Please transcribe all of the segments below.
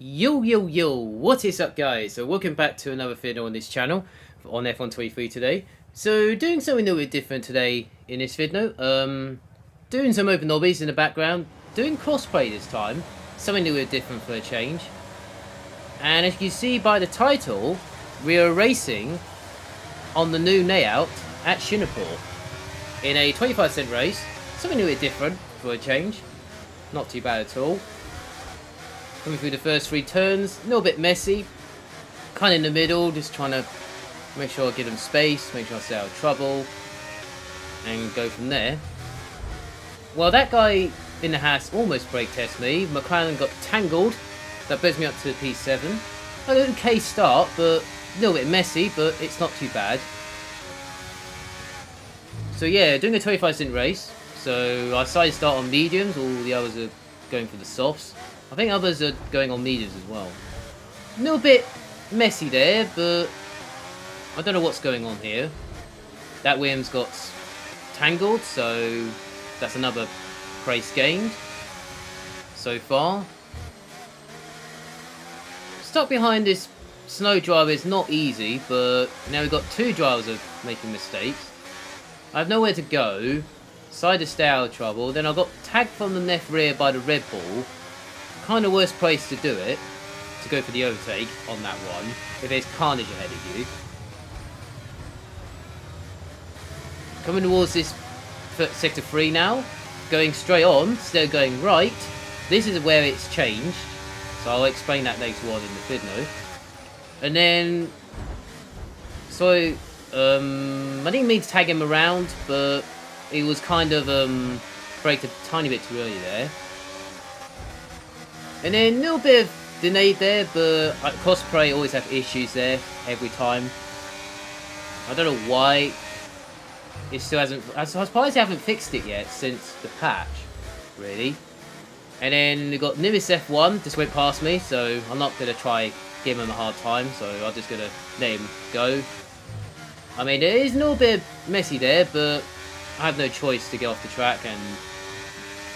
Yo, what is up guys? So welcome back to another video on this channel on F123 today. So doing something a little bit different today in this video. Doing some open lobbies in the background, doing crossplay this time, something a little bit different for a change. And as you can see by the title, we are racing on the new layout at Singapore in a 25-cent race, something a little bit different for a change. Not too bad at all. Coming through the first three turns, a little bit messy, kind of in the middle, just trying to make sure I give them space, make sure I stay out of trouble, and go from there. Well, that guy in the house almost brake test me. McLaren got tangled, that brings me up to P7. An okay start, but a little bit messy, but it's not too bad. So yeah, doing a 25-cent race, so I decided to start on mediums, all the others are going for the softs. I think others are going on mediums as well. A little bit messy there, but I don't know what's going on here. That Williams got tangled, so that's another place gained so far. Stuck behind this snow driver is not easy, but now we've got two drivers are making mistakes. I have nowhere to go. Decided to stay out of trouble. Then I got tagged from the left rear by the Red Bull. Kind of worst place to do it, to go for the overtake on that one, if there's carnage ahead of you. Coming towards this sector 3 now, going straight on, instead of going right. This is where it's changed, so I'll explain that later on in the video. And then, so, I didn't mean to tag him around, but he was kind of, braked a tiny bit too early there. And then a little bit of delayed there, but Cosplay always have issues there every time. I don't know why it still hasn't. I'm surprised they haven't fixed it yet since the patch, really. And then we got Nimbus F1 just went past me, so I'm not gonna try give him a hard time. So I'm just gonna let him go. I mean, it is a little bit messy there, but I have no choice to get off the track and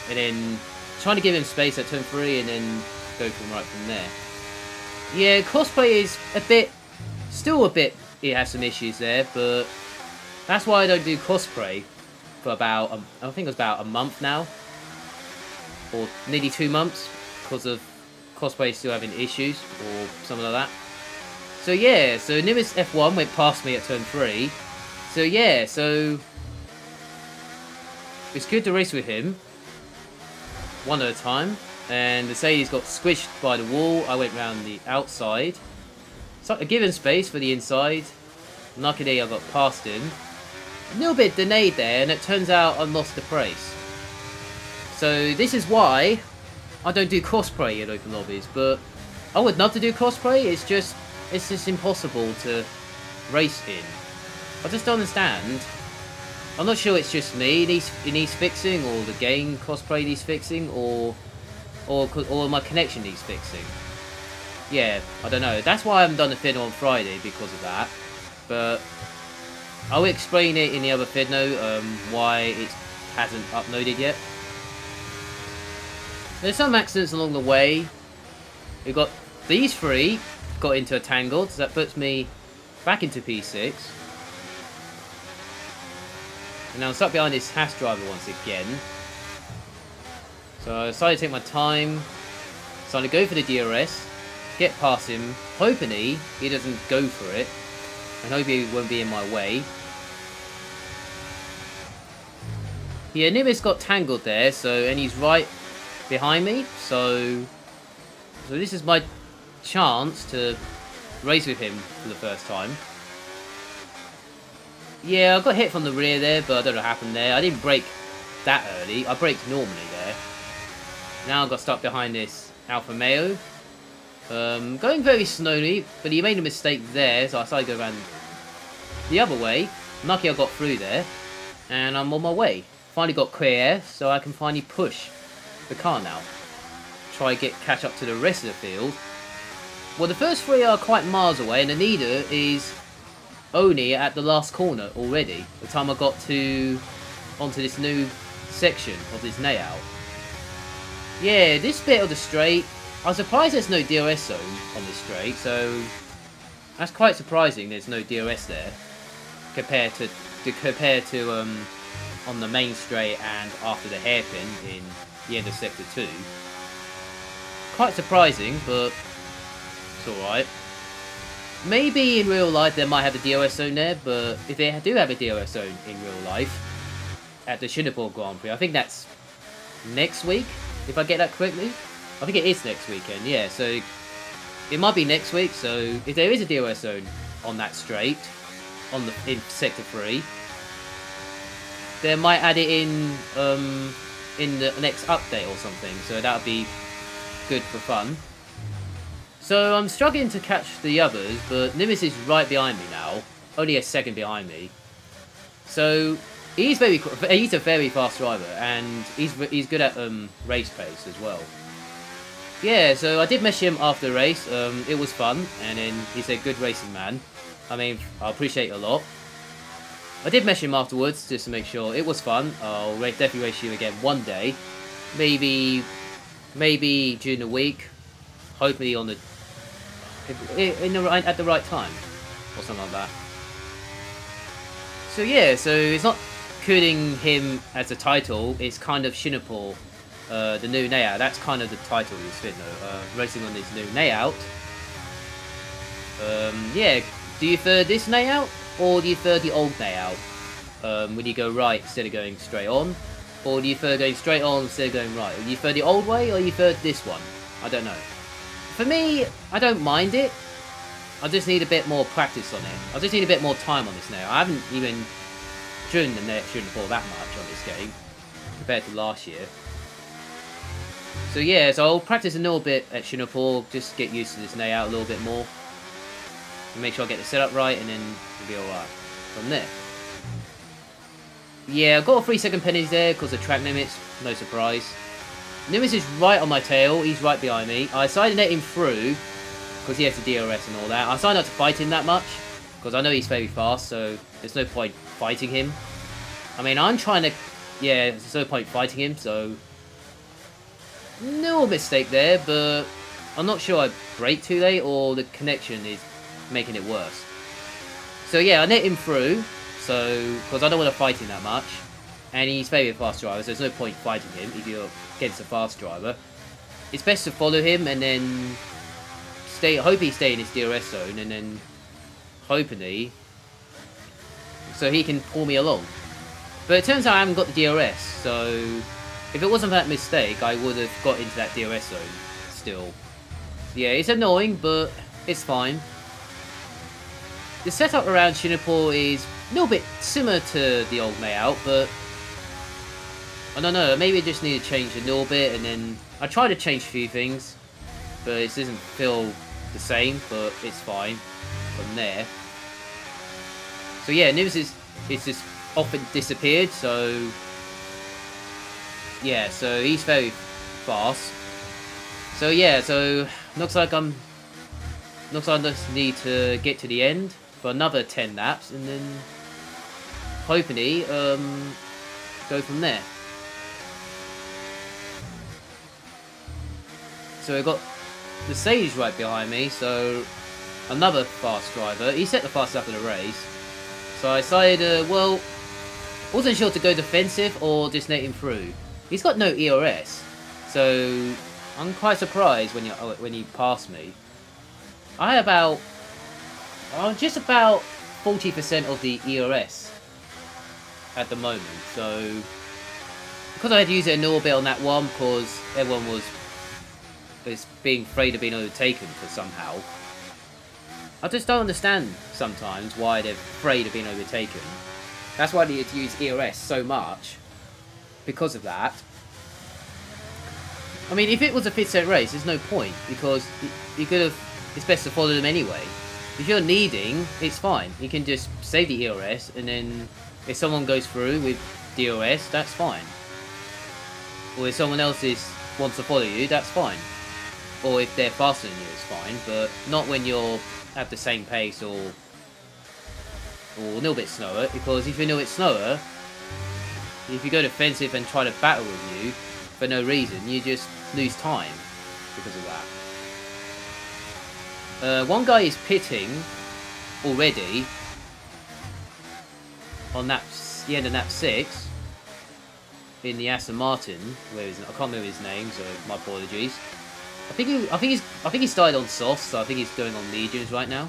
then. Trying to give him space at turn 3 and then go from right from there. Yeah, cosplay is still a bit, it has some issues there, but that's why I don't do cosplay for about, I think it was about a month now, or nearly 2 months, because of cosplay still having issues, or something like that. So yeah, so Nimbus F1 went past me at turn 3, so yeah, so it's good to race with him. One at a time, and Mercedes got squished by the wall. I went round the outside, so I given space for the inside. Luckily I got past him. A little bit delayed there, and it turns out I lost the race. So this is why I don't do crossplay in open lobbies, but I would love to do crossplay. It's just impossible to race in. I just don't understand. I'm not sure it's just me it needs fixing, or the game cosplay needs fixing, or my connection needs fixing. Yeah, I don't know. That's why I haven't done the video on Friday, because of that. But I'll explain it in the other video, why it hasn't uploaded yet. There's some accidents along the way. We've got these three got into a tangle, so that puts me back into P6. And now I'm stuck behind this Haas driver once again. So I decided to take my time. Decided to go for the DRS. Get past him. Hoping he doesn't go for it. And hope he won't be in my way. Yeah, Nimbus got tangled there, and he's right behind me. So this is my chance to race with him for the first time. Yeah, I got hit from the rear there, but I don't know what happened there. I didn't brake that early. I braked normally there. Now I got stuck behind this Alfa Romeo. Going very slowly, but he made a mistake there, so I decided to go around the other way. Lucky I got through there, and I'm on my way. Finally got clear air, so I can finally push the car now. Try to catch up to the rest of the field. Well, the first three are quite miles away, and the leader is only at the last corner already, the time I got onto this new section of this layout. Yeah, this bit of the straight I was surprised there's no DRS zone on this straight, so that's quite surprising. There's no DRS there compared to on the main straight and after the hairpin in the end of sector 2. Quite surprising, but it's alright. Maybe in real life they might have a DRS zone there, but if they do have a DRS zone in real life at the Singapore Grand Prix, I think that's next week, if I get that correctly. I think it is next weekend, yeah, so it might be next week. So if there is a DRS zone on that straight, in sector 3, they might add it in the next update or something, so that would be good for fun. So I'm struggling to catch the others, but Nimbus is right behind me now, only a second behind me. So he's a very fast driver, and he's good at race pace as well. Yeah, so I did message him after the race. It was fun, and then he's a good racing man. I mean, I appreciate it a lot. I did message him afterwards just to make sure it was fun. I'll definitely race you again one day, maybe during the week, hopefully on the at the right time or something like that. So yeah, so it's not including him as a title. It's kind of Singapore, the new layout. That's kind of the title of this video. Racing on this new layout. Yeah, do you prefer this layout or do you prefer the old layout? When you go right instead of going straight on, or do you prefer going straight on instead of going right? Do you prefer the old way or you prefer this one? I don't know. For me, I don't mind it. I just need a bit more practice on it. I just need a bit more time on this now. I haven't even driven the Singapore that much on this game compared to last year. So yeah, so I'll practice a little bit at Singapore, just get used to this layout a little bit more. And make sure I get the setup right, and then it'll be alright from there. Yeah, I've got a 3-second penalty there because of track limits, no surprise. Nimbus is right on my tail, he's right behind me. I decided to let him through because he has the DRS and all that. I decided not to fight him that much because I know he's very fast, so there's no point fighting him. I mean, I'm trying to... Yeah, there's no point fighting him, so... No mistake there, but I'm not sure I braked too late or the connection is making it worse. So yeah, I let him through, so because I don't want to fight him that much. And he's very fast driver, so there's no point fighting him if you're against a fast driver. It's best to follow him and then hope he stay in his DRS zone, and then hopefully so he can pull me along. But it turns out I haven't got the DRS, so if it wasn't for that mistake, I would have got into that DRS zone still. Yeah, it's annoying, but it's fine. The setup around Singapore is a little bit similar to the old layout, but I don't know, maybe I just need to change a little bit, and then I try to change a few things, but it doesn't feel the same, but it's fine from there. So yeah, Nimbus is just often disappeared, so yeah, so he's very fast. So yeah, so looks like I just need to get to the end for another 10 laps, and then hopefully go from there. So we've got the Sage right behind me, so another fast driver. He set the fastest lap of the race. So I decided, well, wasn't sure to go defensive or just let him through. He's got no ERS, so I'm quite surprised when he passed me. I had just about 40% of the ERS at the moment, so because I had to use it a little bit on that one because everyone was being afraid of being overtaken for somehow. I just don't understand sometimes why they're afraid of being overtaken. That's why I needed to use ERS so much, because of that. I mean, if it was a fit set race, there's no point, because you could have. It's best to follow them anyway. If you're needing, it's fine. You can just save the ERS, and then if someone goes through with DRS, that's fine. Or if someone else wants to follow you, that's fine. Or if they're faster than you, it's fine. But not when you're at the same pace or a little bit slower. Because if you're a little bit slower, if you go defensive and try to battle with you for no reason, you just lose time because of that. one guy is pitting already on the end of lap 6 in the Aston Martin. Where is it? I can't remember his name, so my apologies. I think he started on softs, so I think he's going on mediums right now.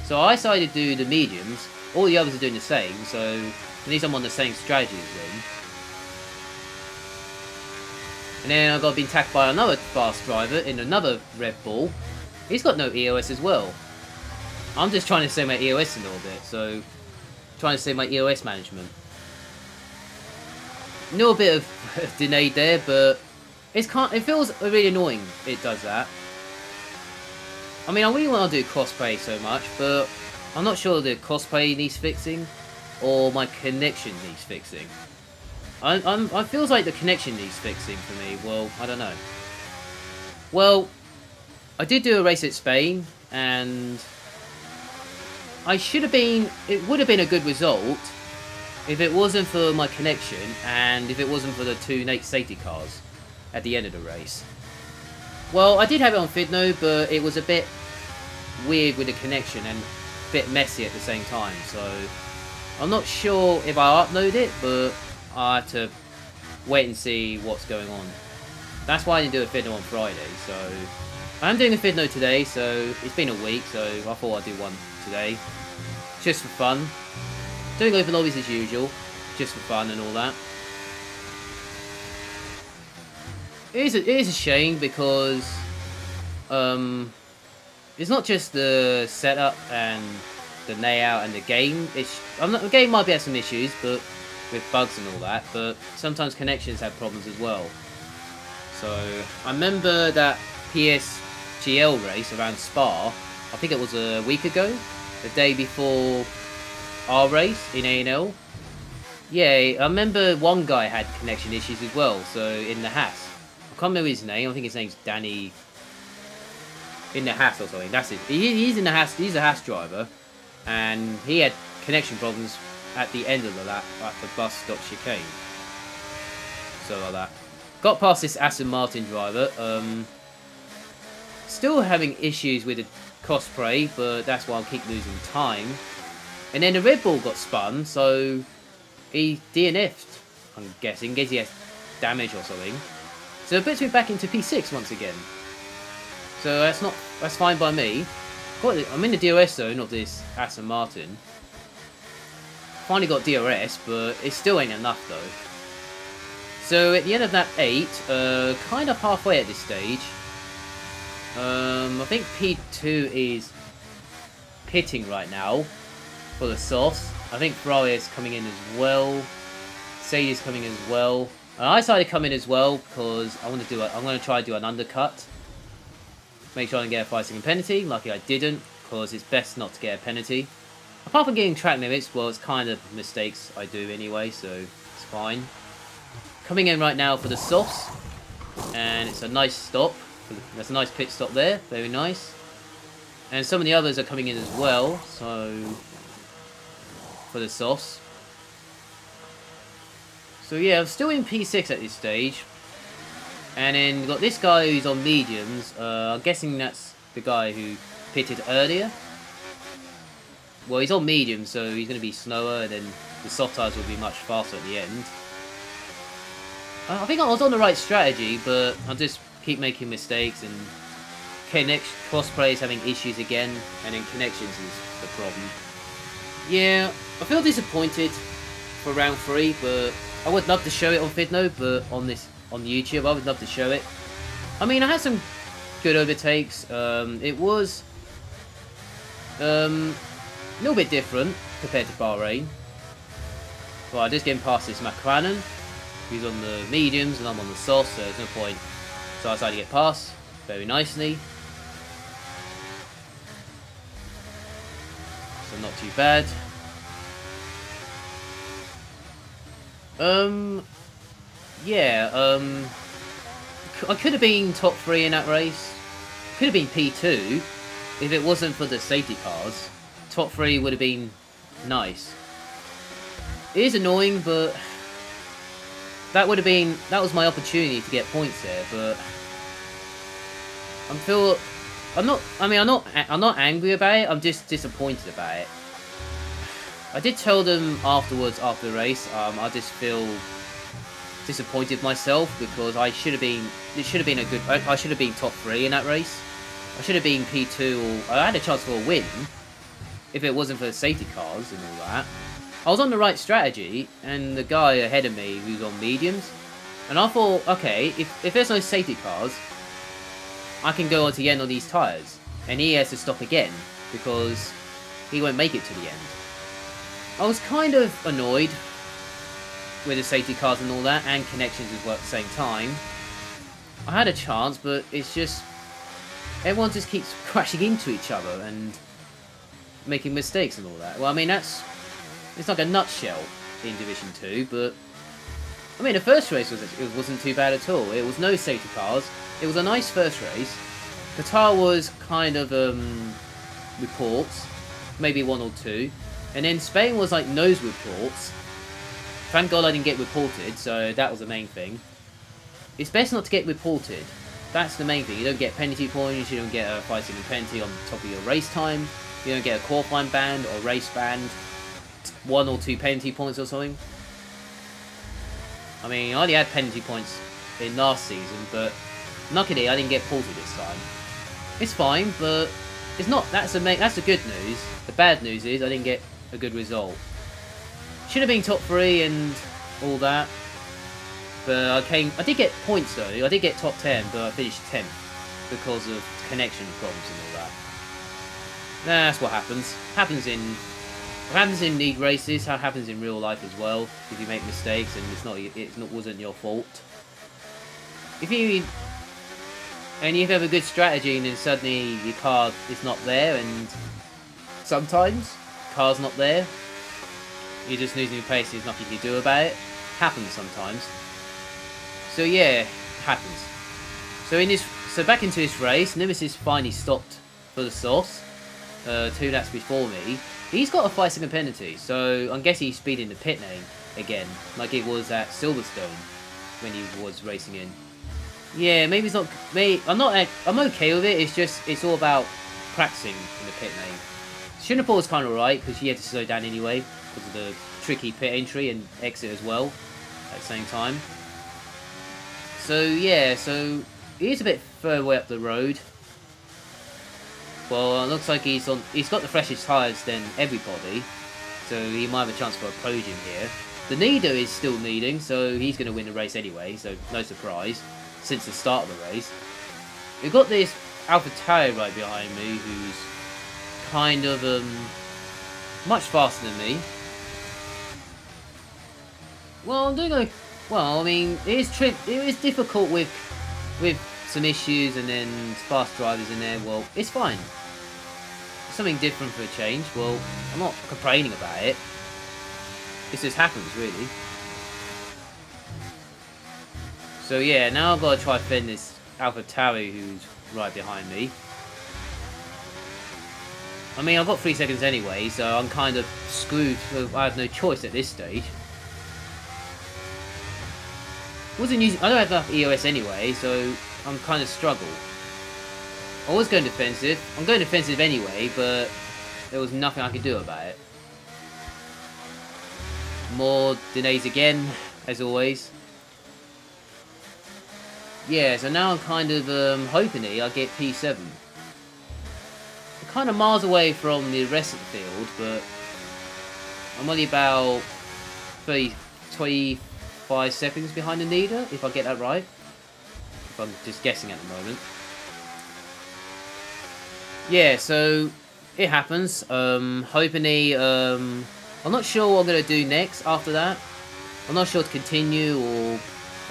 So I decided to do the mediums. All the others are doing the same, so at least I'm on the same strategy as them. And then I got being attacked by another fast driver in another Red Bull. He's got no EOS as well. I'm just trying to save my EOS a little bit, so trying to save my EOS management. A little bit of delayed there, but it feels really annoying. It does that. I mean, I really want to do crossplay so much, but I'm not sure the crossplay needs fixing or my connection needs fixing. I feels like the connection needs fixing for me. Well, I don't know. Well, I did do a race at Spain, and it would have been a good result if it wasn't for my connection and if it wasn't for the 2 safety cars at the end of the race. Well, I did have it on Fidno, but it was a bit weird with the connection and a bit messy at the same time, so I'm not sure if I upload it, but I have to wait and see what's going on. That's why I didn't do a Fidno on Friday, so I'm doing a Fidno today, so it's been a week, so I thought I'd do one today. Just for fun. Doing open lobbies as usual, just for fun and all that. It is a shame because it's not just the setup and the layout and the game. The game might have some issues, but with bugs and all that. But sometimes connections have problems as well. So I remember that PSGL race around Spa. I think it was a week ago, the day before our race in A&L. Yeah, I remember one guy had connection issues as well. So in the Haas. I can't remember his name. I think his name's Danny. In the Haas or something. That's it. He's in the Haas. He's a Haas driver, and he had connection problems at the end of the lap at the bus stop chicane. So like that. Got past this Aston Martin driver. Still having issues with the cosplay, but that's why I'll keep losing time. And then the Red Bull got spun, so he DNF'd. I'm guessing, in case he has damage or something. So it puts me back into P6 once again. So that's fine by me. I'm in the DRS zone of this Aston Martin. Finally got DRS, but it still ain't enough though. So at the end of that 8, kind of halfway at this stage. I think P2 is pitting right now for the sauce. I think Ferrari is coming in as well. Sadie's coming in as well. I decided to come in as well because I'm going to try to do an undercut. Make sure I don't get a 5-second penalty. Lucky I didn't, because it's best not to get a penalty. Apart from getting track limits, well, it's kind of mistakes I do anyway, so it's fine. Coming in right now for the softs, and it's a nice stop. That's a nice pit stop there, very nice. And some of the others are coming in as well, so for the softs. So yeah, I'm still in P6 at this stage. And then we've got this guy who's on mediums. I'm guessing that's the guy who pitted earlier. Well, he's on mediums, so he's going to be slower, and then the soft tires will be much faster at the end. I think I was on the right strategy, but I'll just keep making mistakes, and crossplay is having issues again, and then connections is the problem. Yeah, I feel disappointed for round 3, but I would love to show it on Fidno, but on YouTube, I would love to show it. I mean, I had some good overtakes. It was a little bit different compared to Bahrain. Well, I'm just getting past this McLaren. He's on the mediums and I'm on the softs, so there's no point. So I decided to get past very nicely. So not too bad. Yeah, I could have been top 3 in that race. Could have been P2 if it wasn't for the safety cars. Top 3 would have been nice. It is annoying, but that was my opportunity to get points there, but I feel I'm not. I mean, I'm not angry about it. I'm just disappointed about it. I did tell them afterwards, after the race. I just feel disappointed myself because I should have been. It should have been a good. I should have been top 3 in that race. I should have been P2. Or I had a chance for a win if it wasn't for the safety cars and all that. I was on the right strategy, and the guy ahead of me who's on mediums, and I thought, okay, if there's no safety cars, I can go on to the end on these tyres, and he has to stop again because he won't make it to the end. I was kind of annoyed with the safety cars and all that, and connections as well at the same time. I had a chance, but it's just everyone just keeps crashing into each other and making mistakes and all that. Well, I mean, it's like a nutshell in Division 2, but I mean, the first race wasn't too bad at all. It was no safety cars. It was a nice first race. Qatar was kind of reports, maybe 1 or 2, and then Spain was like nose reports. Thank God I didn't get reported, so that was the main thing. It's best not to get reported. That's the main thing. You don't get penalty points, you don't get a 5-second penalty on top of your race time, you don't get a qualifying ban or race ban, 1 or 2 penalty points or something. I mean, I only had penalty points in last season, but luckily I didn't get ported this time. It's fine, but it's not. That's the good news. The bad news is I didn't get a good result. Should have been top 3 and all that. But I did get points though. I did get top 10, but I finished 10th because of connection problems and all that. That's what happens. Happens in league races. How happens in real life as well. If you make mistakes and wasn't your fault. If you have a good strategy and then suddenly your car is not there, and sometimes car's not there, you're just losing your pace. There's nothing you can do about it. Happens sometimes. So yeah, happens. So back into this race, Nemesis finally stopped for the sauce. 2 laps before me. He's got a 5-second penalty, so I'm guessing he's speeding the pit lane again, like it was at Silverstone when he was racing in. Yeah, maybe it's not. I'm okay with it. It's all about practicing in the pit lane. Singapore was kind of right because she had to slow down anyway because of the tricky pit entry and exit as well at the same time. So yeah, so he's a bit further away up the road. Well, it looks like he's got the freshest tyres than everybody, so he might have a chance for a podium here. The leader is still leading, so he's going to win the race anyway, so no surprise, since the start of the race. We've got this AlphaTauri right behind me, who's kind of much faster than me. Well, I'm doing like, well, I mean, it is difficult with some issues and then fast drivers in there. Well, it's fine. Something different for a change. Well, I'm not complaining about it. This just happens, really. So yeah, now I've got to try to fend this AlphaTauri who's right behind me. I mean, I've got 3 seconds anyway, so I'm kind of screwed. So I have no choice at this stage. I don't have enough EOS anyway, so I'm kind of struggle. I was going defensive. I'm going defensive anyway, but there was nothing I could do about it. More delays again, as always. Yeah, so now I'm kind of hoping I get P7. I'm kind of miles away from the rest of the field, but I'm only about 25 seconds behind the leader, if I get that right. If I'm just guessing at the moment. Yeah, so it happens. Hopefully, I'm not sure what I'm going to do next after that. I'm not sure to continue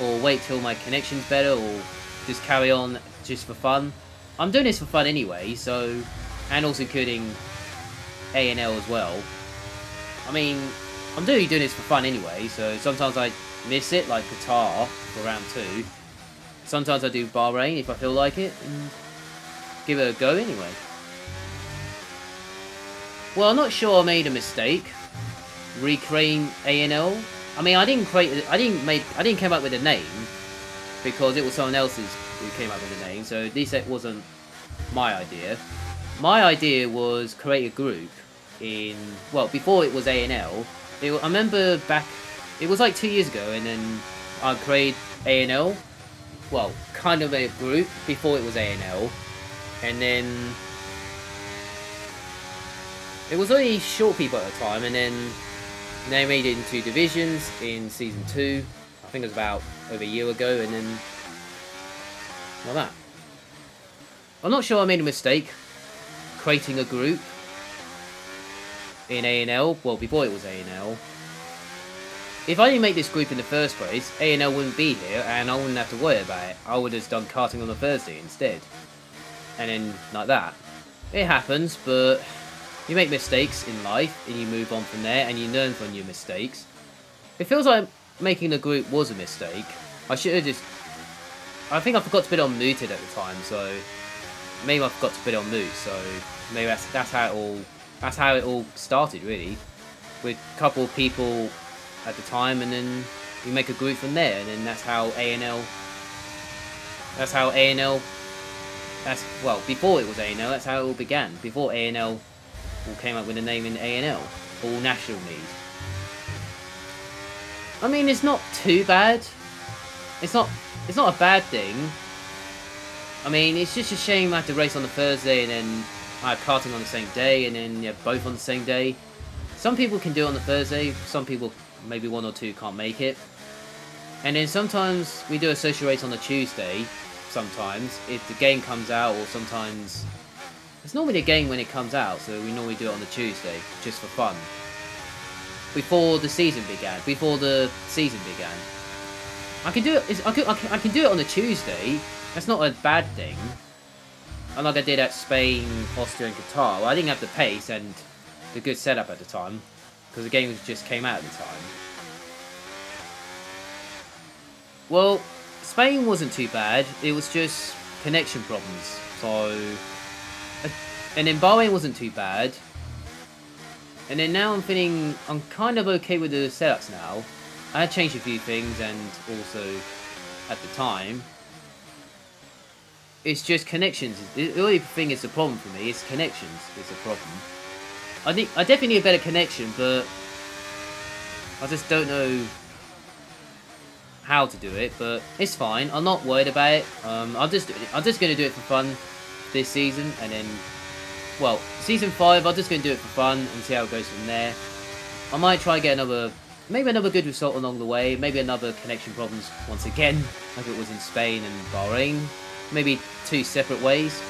or wait till my connection's better or just carry on just for fun. I'm doing this for fun anyway, so, and also including A&L as well. I mean, I'm doing this for fun anyway, so sometimes I miss it, like Qatar for round 2. Sometimes I do Bahrain if I feel like it, and give it a go anyway. Well, I'm not sure I made a mistake recreating A&L. I mean, I didn't come up with a name because it was someone else's who came up with a name. So at least it wasn't my idea. My idea was create a group in, well, before it was A&L. I remember back, it was like 2 years ago, and then I created A&L. Well, kind of a group before it was A&L, and then it was only short people at the time, and then they made it into divisions in season 2. I think it was about over a year ago, and then like that. I'm not sure I made a mistake creating a group in A&L, well, before it was A&L. If I didn't make this group in the first place, A&L wouldn't be here, and I wouldn't have to worry about it. I would have done karting on a Thursday instead. And then, like that. It happens, but you make mistakes in life, and you move on from there, and you learn from your mistakes. It feels like making a group was a mistake. I should have just... I think I forgot to put it on muted at the time, so... Maybe I forgot to put it on mute, so... Maybe that's how it all started, really. With a couple of people at the time, and then you make a group from there, and then that's how A&L... well, before it was A&L, that's how it all began. Before A&L all came up with the name in A&L. All National League. I mean, it's not too bad. It's not a bad thing. I mean, it's just a shame I have to race on the Thursday, and then I have karting on the same day, and then you have both on the same day. Some people can do it on the Thursday, some people, maybe 1 or 2, can't make it. And then sometimes we do a social race on the Tuesday, sometimes, if the game comes out, or sometimes... It's normally a game when it comes out, so we normally do it on the Tuesday, just for fun. Before the season began. I can do it. I can do it on a Tuesday. That's not a bad thing. Unlike I did at Spain, Austria, and Qatar. Well, I didn't have the pace and the good setup at the time, because the game just came out at the time. Well, Spain wasn't too bad. It was just connection problems. So, and then Bahrain wasn't too bad. And then now I'm feeling I'm kind of okay with the setups now. I had changed a few things, and also at the time, it's just connections. The only thing is the problem for me. It's connections. It's a problem. I definitely need a better connection, but I just don't know how to do it. But it's fine. I'm not worried about it. I'm just gonna do it for fun this season, and then, well, season 5. I'm just gonna do it for fun and see how it goes from there. I might try and get maybe another good result along the way. Maybe another connection problems once again, like it was in Spain and Bahrain. Maybe 2 separate ways.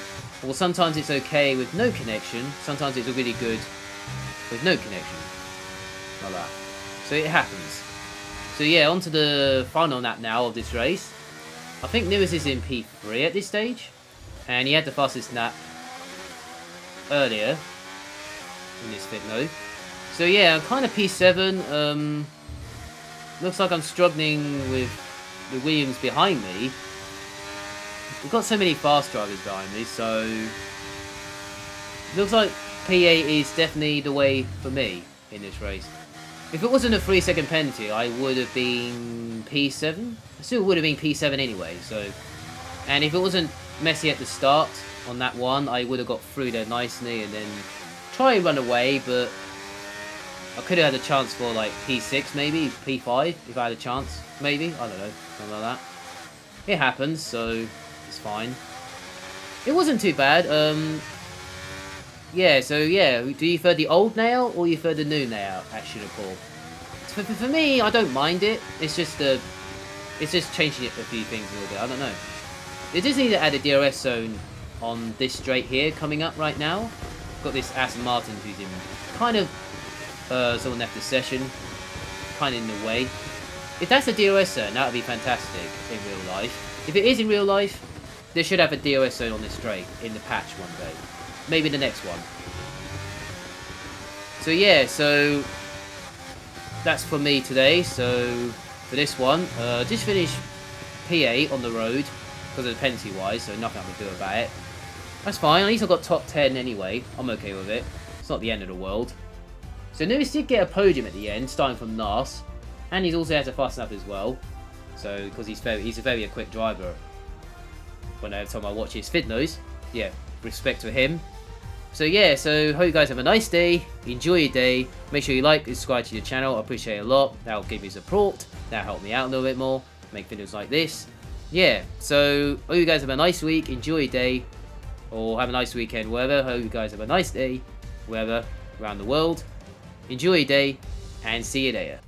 Well, sometimes it's okay with no connection. Sometimes it's really good with no connection. Like that. So it happens. So yeah, on to the final lap now of this race. I think Lewis is in P3 at this stage. And he had the fastest lap earlier in this fit mode. So yeah, I'm kind of P7. Looks like I'm struggling with the Williams behind me. We've got so many fast drivers behind me, so looks like P8 is definitely the way for me in this race. If it wasn't a 3-second penalty, I would have been P7. I still would have been P7 anyway. So, and if it wasn't messy at the start on that one, I would have got through there nicely and then try and run away. But I could have had a chance for like P6 maybe, P5 if I had a chance. Maybe, I don't know, something like that. It happens, so it's fine. It wasn't too bad. Yeah, so yeah, do you prefer the old layout or you prefer the new layout at Singapore? For me, I don't mind it. It's just changing it a few things a little bit. I don't know. They just need to add a DRS zone on this straight here coming up right now. Got this Aston Martin who's in kind of someone left the session, kind of in the way. If that's a DRS zone, that would be fantastic in real life. If it is in real life, they should have a DRS zone on this straight in the patch one day. Maybe the next one. So yeah, so that's for me today. So for this one, just finished P8 on the road because of the penalty wise, so nothing I can do about it. That's fine, at least I got top 10 anyway. I'm okay with it. It's not the end of the world. So Lewis did get a podium at the end, starting from last. And he's also had to fasten up as well. So, because he's a very quick driver. When every time I watch his vid nose, yeah, respect for him. So yeah, so hope you guys have a nice day. Enjoy your day. Make sure you like and subscribe to the channel. I appreciate it a lot. That'll give me support. That'll help me out a little bit more. Make videos like this. Yeah, so hope you guys have a nice week. Enjoy your day. Or have a nice weekend, wherever. Hope you guys have a nice day, wherever, around the world. Enjoy your day, and see you later.